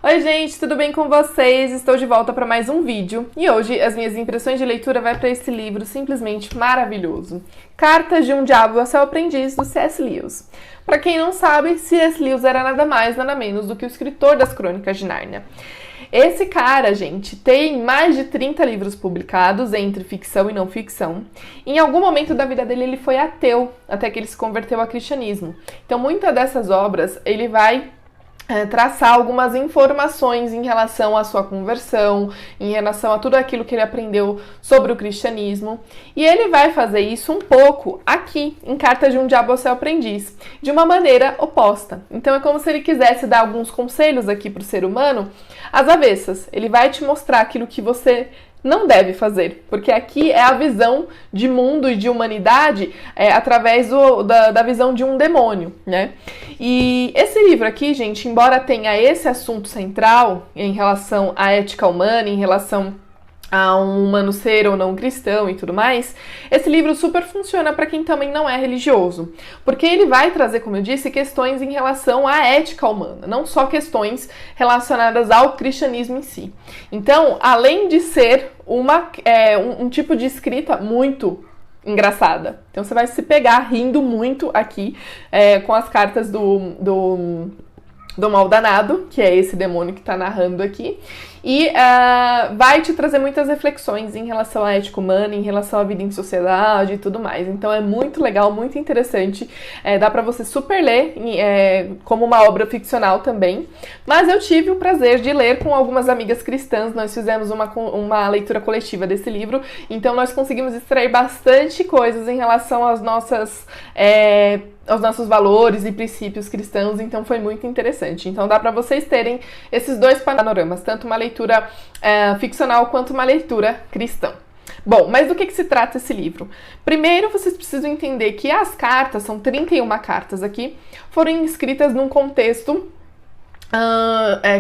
Oi gente, tudo bem com vocês? Estou de volta para mais um vídeo e hoje as minhas impressões de leitura vai para esse livro simplesmente maravilhoso. Cartas de um Diabo a Seu Aprendiz, do C.S. Lewis. Para quem não sabe, C.S. Lewis era nada mais, nada menos do que o escritor das Crônicas de Nárnia. Esse cara, gente, tem mais de 30 livros publicados, entre ficção e não ficção. Em algum momento da vida dele ele foi ateu, até que ele se converteu ao cristianismo. Então, muitas dessas obras ele vai traçar algumas informações em relação à sua conversão, em relação a tudo aquilo que ele aprendeu sobre o cristianismo. E ele vai fazer isso um pouco aqui, em Cartas de um Diabo a Seu Aprendiz, de uma maneira oposta. Então é como se ele quisesse dar alguns conselhos aqui para o ser humano às avessas. Ele vai te mostrar aquilo que você não deve fazer, porque aqui é a visão de mundo e de humanidade através da visão de um demônio, né? E esse livro aqui, gente, embora tenha esse assunto central em relação à ética humana, em relação a um humano ser ou não cristão e tudo mais, esse livro super funciona para quem também não é religioso, porque ele vai trazer, como eu disse, questões em relação à ética humana, não só questões relacionadas ao cristianismo em si. Então, além de ser um tipo de escrita muito engraçada, então você vai se pegar rindo muito aqui com as cartas do Mal Danado, que é esse demônio que está narrando aqui, e vai te trazer muitas reflexões em relação à ética humana, em relação à vida em sociedade e tudo mais. Então é muito legal, muito interessante, dá para você super ler como uma obra ficcional também, mas eu tive o prazer de ler com algumas amigas cristãs, nós fizemos uma leitura coletiva desse livro, então nós conseguimos extrair bastante coisas em relação aos nossos valores e princípios cristãos, então foi muito interessante. Então dá para vocês terem esses dois panoramas, tanto uma leitura ficcional quanto uma leitura cristã. Bom, mas do que se trata esse livro? Primeiro, vocês precisam entender que as cartas, são 31 cartas aqui, foram escritas num contexto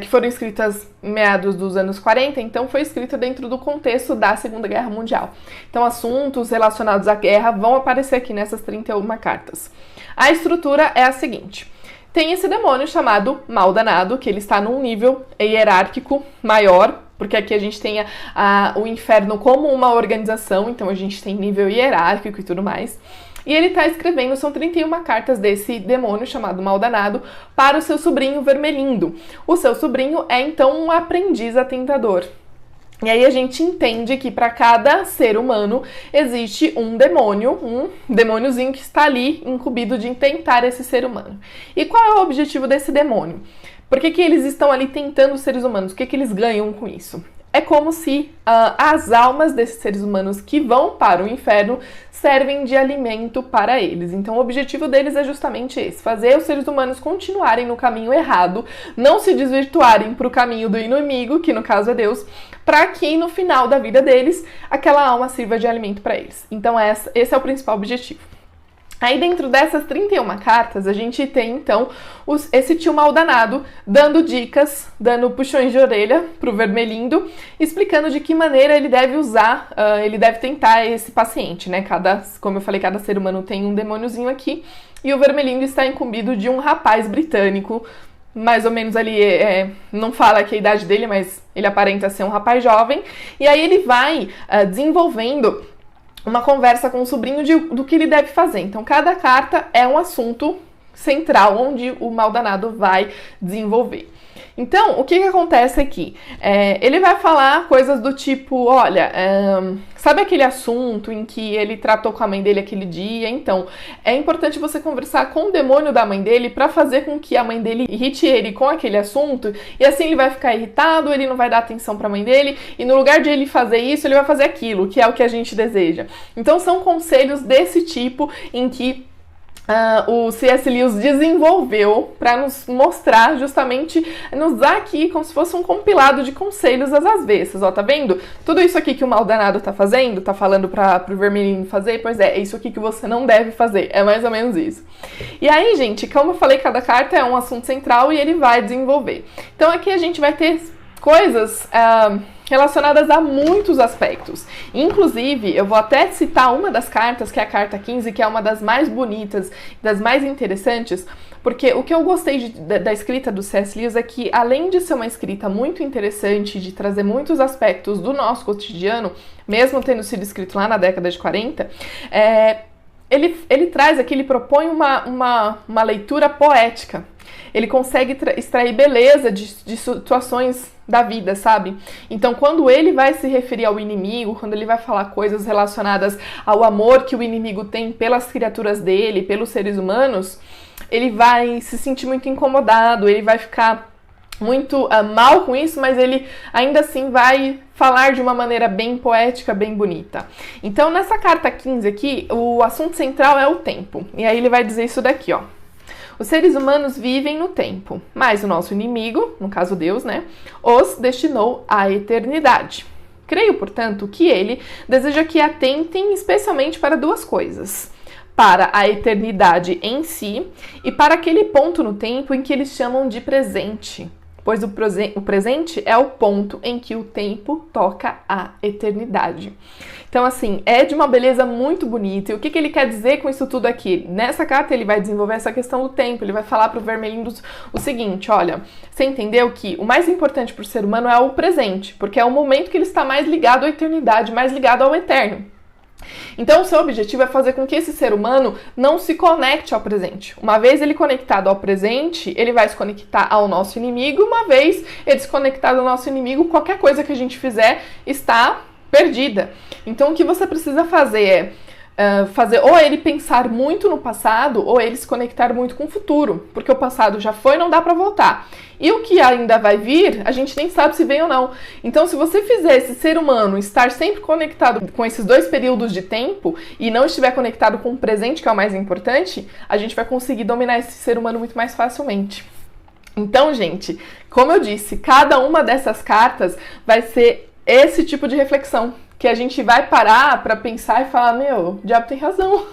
que foram escritas em meados dos anos 40, então foi escrito dentro do contexto da Segunda Guerra Mundial. Então assuntos relacionados à guerra vão aparecer aqui nessas 31 cartas. A estrutura é a seguinte: tem esse demônio chamado Mal Danado, que ele está num nível hierárquico maior, porque aqui a gente tem o inferno como uma organização, então a gente tem nível hierárquico e tudo mais. E ele está escrevendo, são 31 cartas desse demônio chamado Mal Danado para o seu sobrinho Vermelindo. O seu sobrinho é então um aprendiz atentador. E aí a gente entende que para cada ser humano existe um demôniozinho que está ali incumbido de tentar esse ser humano. E qual é o objetivo desse demônio? Por que eles estão ali tentando os seres humanos? O que eles ganham com isso? É como se as almas desses seres humanos que vão para o inferno servem de alimento para eles. Então o objetivo deles é justamente esse: fazer os seres humanos continuarem no caminho errado, não se desvirtuarem para o caminho do inimigo, que no caso é Deus, para que no final da vida deles aquela alma sirva de alimento para eles. Então esse é o principal objetivo. Aí dentro dessas 31 cartas, a gente tem então esse tio Mal Danado dando dicas, dando puxões de orelha pro Vermelindo, explicando de que maneira ele deve usar, ele deve tentar esse paciente, né? Como eu falei, cada ser humano tem um demôniozinho aqui, e o Vermelindo está incumbido de um rapaz britânico, mais ou menos ali, não fala aqui a idade dele, mas ele aparenta ser um rapaz jovem, e aí ele vai desenvolvendo uma conversa com o sobrinho do que ele deve fazer. Então, cada carta é um assunto central onde o Mal Danado vai desenvolver. Então, o que acontece aqui? Ele vai falar coisas do tipo, olha, sabe aquele assunto em que ele tratou com a mãe dele aquele dia? Então, é importante você conversar com o demônio da mãe dele para fazer com que a mãe dele irrite ele com aquele assunto, e assim ele vai ficar irritado, ele não vai dar atenção para a mãe dele, e no lugar de ele fazer isso, ele vai fazer aquilo, que é o que a gente deseja. Então, são conselhos desse tipo em que o C.S. Lewis desenvolveu para nos mostrar, justamente, nos dar aqui como se fosse um compilado de conselhos às avessas, ó, tá vendo? Tudo isso aqui que o Mal Danado tá fazendo, tá falando pro Vermelhinho fazer, pois é isso aqui que você não deve fazer, é mais ou menos isso. E aí, gente, como eu falei, cada carta é um assunto central e ele vai desenvolver. Então aqui a gente vai ter coisas relacionadas a muitos aspectos. Inclusive, eu vou até citar uma das cartas, que é a carta 15, que é uma das mais bonitas, das mais interessantes, porque o que eu gostei da escrita do C.S. Lewis é que, além de ser uma escrita muito interessante, de trazer muitos aspectos do nosso cotidiano, mesmo tendo sido escrito lá na década de 40, ele traz aqui, ele propõe uma leitura poética. Ele consegue extrair beleza de situações da vida, sabe? Então, quando ele vai se referir ao inimigo, quando ele vai falar coisas relacionadas ao amor que o inimigo tem pelas criaturas dele, pelos seres humanos, ele vai se sentir muito incomodado, ele vai ficar muito mal com isso, mas ele ainda assim vai falar de uma maneira bem poética, bem bonita. Então, nessa carta 15 aqui, o assunto central é o tempo. E aí ele vai dizer isso daqui, ó. Os seres humanos vivem no tempo, mas o nosso inimigo, no caso Deus, né, os destinou à eternidade. Creio, portanto, que ele deseja que atentem especialmente para duas coisas: para a eternidade em si e para aquele ponto no tempo em que eles chamam de presente, pois o presente é o ponto em que o tempo toca a eternidade. Então, assim, é de uma beleza muito bonita. E o que ele quer dizer com isso tudo aqui? Nessa carta ele vai desenvolver essa questão do tempo. Ele vai falar para o Vermelhinho o seguinte: olha, você entendeu que o mais importante para o ser humano é o presente, porque é o momento que ele está mais ligado à eternidade, mais ligado ao eterno. Então, o seu objetivo é fazer com que esse ser humano não se conecte ao presente. Uma vez ele conectado ao presente, ele vai se conectar ao nosso inimigo. Uma vez ele se conectado ao nosso inimigo, qualquer coisa que a gente fizer está perdida. Então, o que você precisa fazer é fazer ou ele pensar muito no passado ou ele se conectar muito com o futuro, porque o passado já foi, não dá para voltar. E o que ainda vai vir, a gente nem sabe se vem ou não. Então, se você fizer esse ser humano estar sempre conectado com esses dois períodos de tempo e não estiver conectado com o presente, que é o mais importante, a gente vai conseguir dominar esse ser humano muito mais facilmente. Então, gente, como eu disse, cada uma dessas cartas vai ser esse tipo de reflexão, que a gente vai parar pra pensar e falar: meu, o diabo tem razão,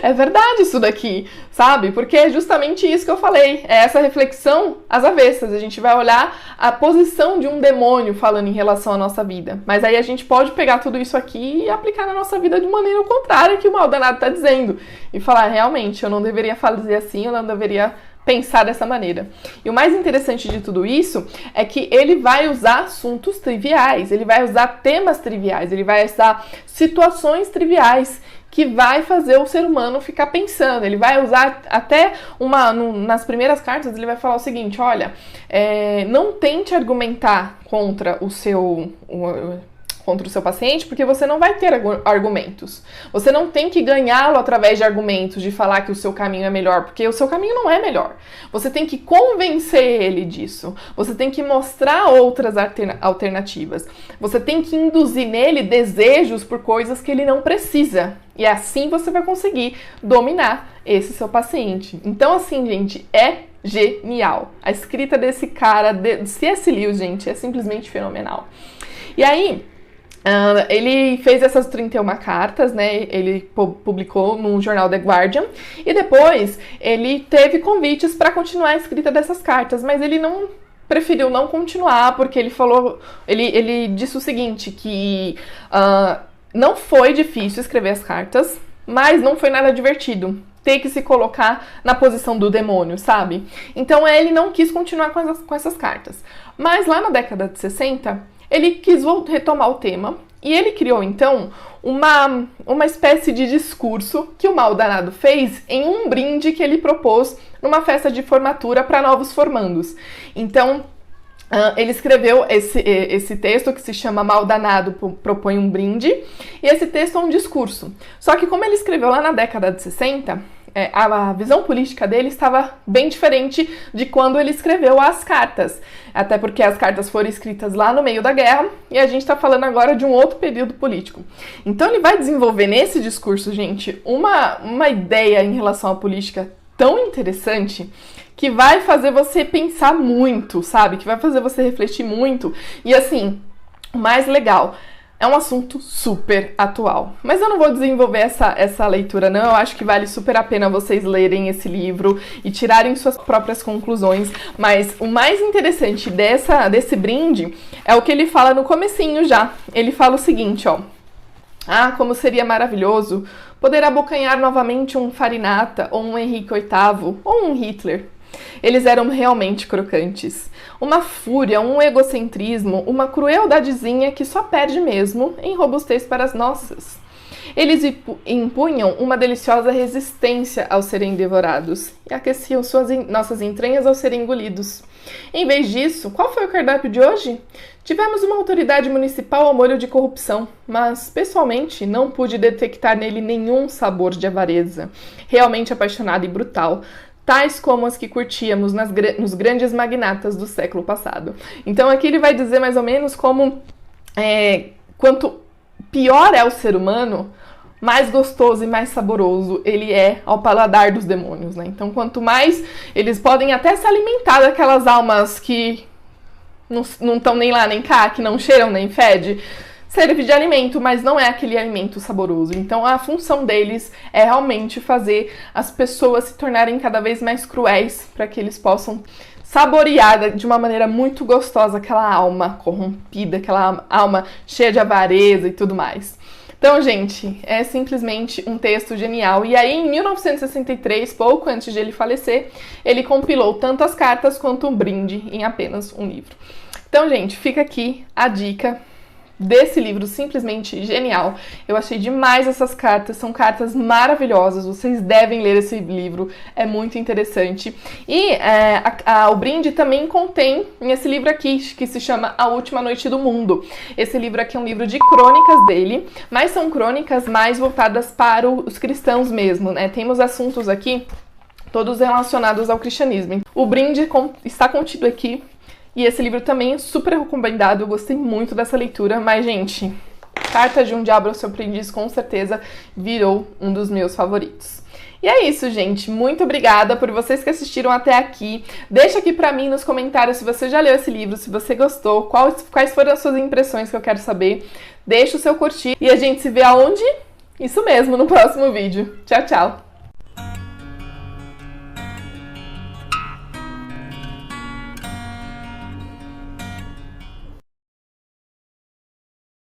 é verdade isso daqui, sabe? Porque é justamente isso que eu falei, é essa reflexão às avessas. A gente vai olhar a posição de um demônio falando em relação à nossa vida, mas aí a gente pode pegar tudo isso aqui e aplicar na nossa vida de maneira contrária que o mal danado tá dizendo, e falar: realmente, eu não deveria fazer assim, eu não deveria pensar dessa maneira. E o mais interessante de tudo isso é que ele vai usar assuntos triviais, ele vai usar temas triviais, ele vai usar situações triviais que vai fazer o ser humano ficar pensando. Ele vai usar até nas primeiras cartas, ele vai falar o seguinte: olha, não tente argumentar contra o seu paciente, porque você não vai ter argumentos. Você não tem que ganhá-lo através de argumentos, de falar que o seu caminho é melhor, porque o seu caminho não é melhor. Você tem que convencer ele disso. Você tem que mostrar outras alternativas. Você tem que induzir nele desejos por coisas que ele não precisa. E assim você vai conseguir dominar esse seu paciente. Então, assim, gente, é genial. A escrita desse cara, de C.S. Lewis, gente, é simplesmente fenomenal. E aí, ele fez essas 31 cartas, né? Ele publicou no jornal The Guardian, e depois ele teve convites para continuar a escrita dessas cartas, mas ele preferiu não continuar, porque ele disse o seguinte, que não foi difícil escrever as cartas, mas não foi nada divertido ter que se colocar na posição do demônio, sabe? Então ele não quis continuar com essas cartas. Mas lá na década de 60, ele quis retomar o tema e ele criou, então, uma espécie de discurso que o mal danado fez em um brinde que ele propôs numa festa de formatura para novos formandos. Então, ele escreveu esse texto que se chama Mal Danado Propõe um Brinde, e esse texto é um discurso. Só que como ele escreveu lá na década de 60, a visão política dele estava bem diferente de quando ele escreveu as cartas. Até porque as cartas foram escritas lá no meio da guerra e a gente está falando agora de um outro período político. Então ele vai desenvolver nesse discurso, gente, uma ideia em relação à política tão interessante que vai fazer você pensar muito, sabe? Que vai fazer você refletir muito. E assim, o mais legal, É um assunto super atual. Mas eu não vou desenvolver essa leitura, não. Eu acho que vale super a pena vocês lerem esse livro e tirarem suas próprias conclusões. Mas o mais interessante desse brinde é o que ele fala no comecinho já. Ele fala o seguinte, ó. Ah, como seria maravilhoso poder abocanhar novamente um Farinata, ou um Henrique VIII, ou um Hitler. Eles eram realmente crocantes. Uma fúria, um egocentrismo, uma crueldadezinha que só perde mesmo em robustez para as nossas. Eles impunham uma deliciosa resistência ao serem devorados e aqueciam nossas entranhas ao serem engolidos. Em vez disso, qual foi o cardápio de hoje? Tivemos uma autoridade municipal ao molho de corrupção, mas, pessoalmente, não pude detectar nele nenhum sabor de avareza, realmente apaixonado e brutal, tais como as que curtíamos nos grandes magnatas do século passado. Então aqui ele vai dizer mais ou menos como quanto pior é o ser humano, mais gostoso e mais saboroso ele é ao paladar dos demônios, né? Então quanto mais eles podem até se alimentar daquelas almas que não estão nem lá nem cá, que não cheiram nem fede, serve de alimento, mas não é aquele alimento saboroso. Então a função deles é realmente fazer as pessoas se tornarem cada vez mais cruéis para que eles possam saborear de uma maneira muito gostosa aquela alma corrompida, aquela alma cheia de avareza e tudo mais. Então, gente, é simplesmente um texto genial. E aí, em 1963, pouco antes de ele falecer, ele compilou tanto as cartas quanto um brinde em apenas um livro. Então, gente, fica aqui a dica desse livro simplesmente genial. Eu achei demais essas cartas, são cartas maravilhosas, vocês devem ler esse livro, é muito interessante. E o brinde também contém esse livro aqui, que se chama A Última Noite do Mundo. Esse livro aqui é um livro de crônicas dele, mas são crônicas mais voltadas para os cristãos mesmo, né? Temos assuntos aqui, todos relacionados ao cristianismo. O brinde está contido aqui. E esse livro também é super recomendado, eu gostei muito dessa leitura, mas, gente, Carta de um Diabo ao Seu Aprendiz com certeza virou um dos meus favoritos. E é isso, gente. Muito obrigada por vocês que assistiram até aqui. Deixa aqui pra mim nos comentários se você já leu esse livro, se você gostou, quais foram as suas impressões que eu quero saber. Deixa o seu curtir e a gente se vê aonde? Isso mesmo, no próximo vídeo. Tchau, tchau!